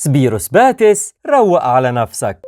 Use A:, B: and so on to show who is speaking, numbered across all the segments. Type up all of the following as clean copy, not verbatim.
A: سبيروس باتس روق على نفسك.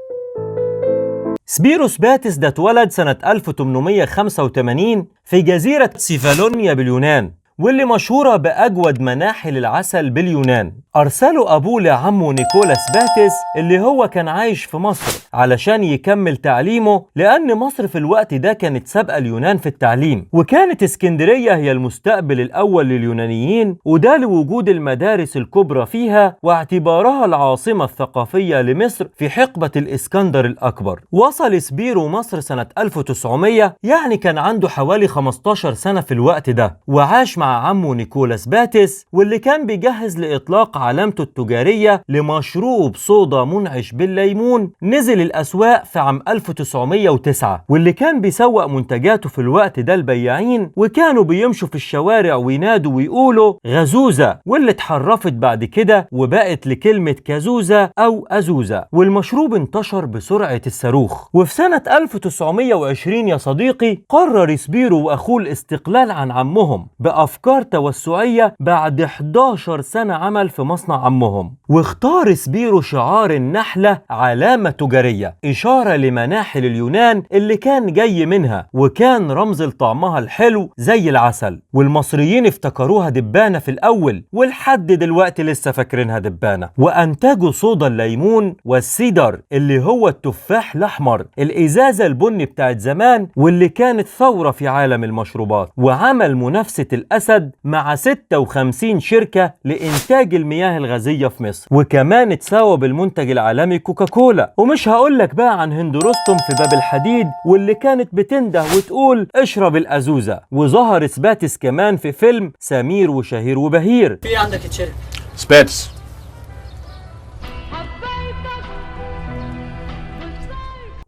A: سبيروس باتس ده اتولد سنة 1885 في جزيرة سيفالونيا باليونان، واللي مشهورة بأجود مناحل العسل باليونان. أرسله أبوه لعمه نيكولاس باتس اللي هو كان عايش في مصر علشان يكمل تعليمه، لأن مصر في الوقت ده كانت سابقة اليونان في التعليم، وكانت اسكندرية هي المستقبل الأول لليونانيين، وده لوجود المدارس الكبرى فيها واعتبارها العاصمة الثقافية لمصر في حقبة الإسكندر الأكبر. وصل سبيرو مصر سنة 1900، يعني كان عنده حوالي 15 سنة في الوقت ده، وعاش مع عمه نيكولاس باتس واللي كان بيجهز لإطلاق علامته التجارية لمشروب صودا منعش بالليمون نزل الأسواق في عام 1909، واللي كان بيسوق منتجاته في الوقت ده البياعين، وكانوا بيمشوا في الشوارع وينادوا ويقولوا غزوزة، واللي اتحرفت بعد كده وبقت لكلمة كازوزة أو أزوزة، والمشروب انتشر بسرعة الصاروخ. وفي سنة 1920 يا صديقي قرر سبيرو وأخوه الاستقلال عن عمهم بأفكار توسعية بعد 11 سنة عمل في مصنع عمهم، واختار سبيرو شعار النحلة علامة تجارية إشارة لمناحل اليونان اللي كان جاي منها، وكان رمز لطعمها الحلو زي العسل، والمصريين افتكروها دبانة في الأول، ولحد دلوقتي لسه فاكرينها دبانة. وأنتجوا صودا الليمون والسيدر اللي هو التفاح الأحمر، الإزازة البني بتاعت زمان واللي كانت ثورة في عالم المشروبات، وعمل منافسة الأسد مع 56 شركة لإنتاج المياه الغازية في مصر، وكمان اتساوى بالمنتج العالمي كوكاكولا. ومش هقولك بقى عن هند رستم في باب الحديد واللي كانت بتنده وتقول اشرب الأزوزة، وظهر سباتس كمان في فيلم سمير وشهير وبهير.
B: في عندك يتشرب
C: سباتس.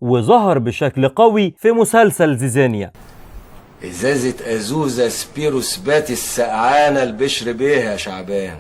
A: وظهر بشكل قوي في مسلسل زيزانيا.
D: ازازة ازوزة سبيروس باتس سقعانة البشر بيها يا شعبان.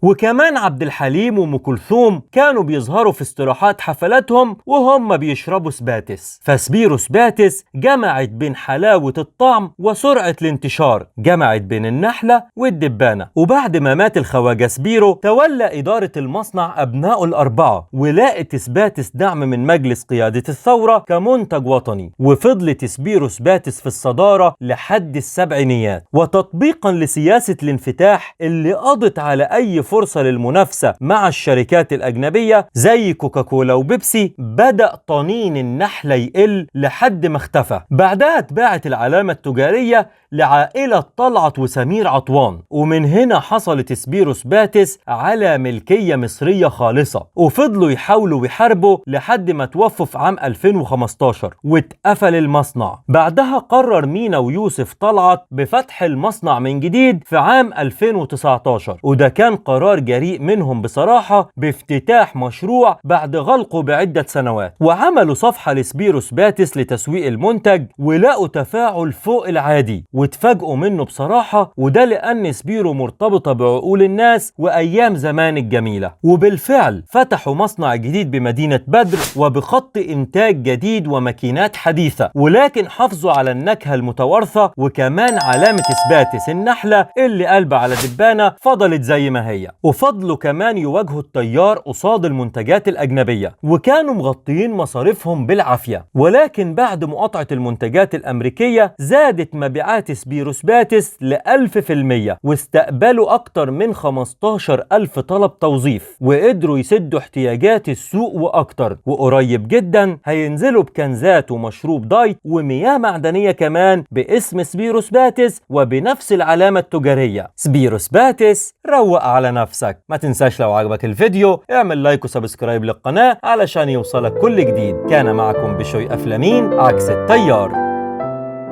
A: وكمان عبد الحليم وام كلثوم كانوا بيظهروا في استراحات حفلاتهم وهم بيشربوا سباتس. فسبيروس باتس جمعت بين حلاوة الطعم وسرعة الانتشار، جمعت بين النحلة والدبانة. وبعد ما مات الخواجة سبيرو تولى إدارة المصنع أبنائه الأربعة، ولاقت سباتس دعم من مجلس قيادة الثورة كمنتج وطني، وفضلت سبيروس باتس في الصدارة لحد السبعينيات. وتطبيقا لسياسة الانفتاح اللي قضت على أي فرصة للمنافسة مع الشركات الأجنبية زي كوكاكولا وبيبسي، بدأ طنين النحلة يقل لحد ما اختفى. بعدها اتباعت العلامة التجارية لعائلة طلعت وسمير عطوان، ومن هنا حصلت سبيروس باتس على ملكية مصرية خالصة، وفضلوا يحاولوا ويحاربوا لحد ما توفوا في عام 2015 واتقفل المصنع. بعدها قرر مينا ويوسف طلعت بفتح المصنع من جديد في عام 2019، وده كان قرار جريء منهم بصراحة بافتتاح مشروع بعد غلقه بعدة سنوات. وعملوا صفحة لسبيروس باتس لتسويق المنتج، ولقوا تفاعل فوق العادي واتفاجئوا منه بصراحة، وده لأن سبيرو مرتبطة بعقول الناس وأيام زمان الجميلة. وبالفعل فتحوا مصنع جديد بمدينة بدر وبخط إنتاج جديد وماكينات حديثة، ولكن حافظوا على النكهة المتوارثة، وكمان علامة سباتس النحلة اللي قلب على دبانة فضلت زي ما هي. وفضلوا كمان يواجهوا التيار قصاد المنتجات الأجنبية، وكانوا مغطيين مصاريفهم بالعافية. ولكن بعد مقاطعة المنتجات الأمريكية زادت مبيعات سبيروس باتس ل1000%، واستقبلوا أكتر من 15,000 طلب توظيف، وقدروا يسدوا احتياجات السوق وأكتر. وقريب جدا هينزلوا بكنزات ومشروب دايت ومياه معدنية كمان باسم سبيروس باتس وبنفس العلامة التجارية. سبيروس باتس روق على نفسك. ما تنساش لو عجبك الفيديو اعمل لايك وسبسكرايب للقناة علشان يوصلك كل جديد. كان معكم بشوي أفلامين عكس التيار.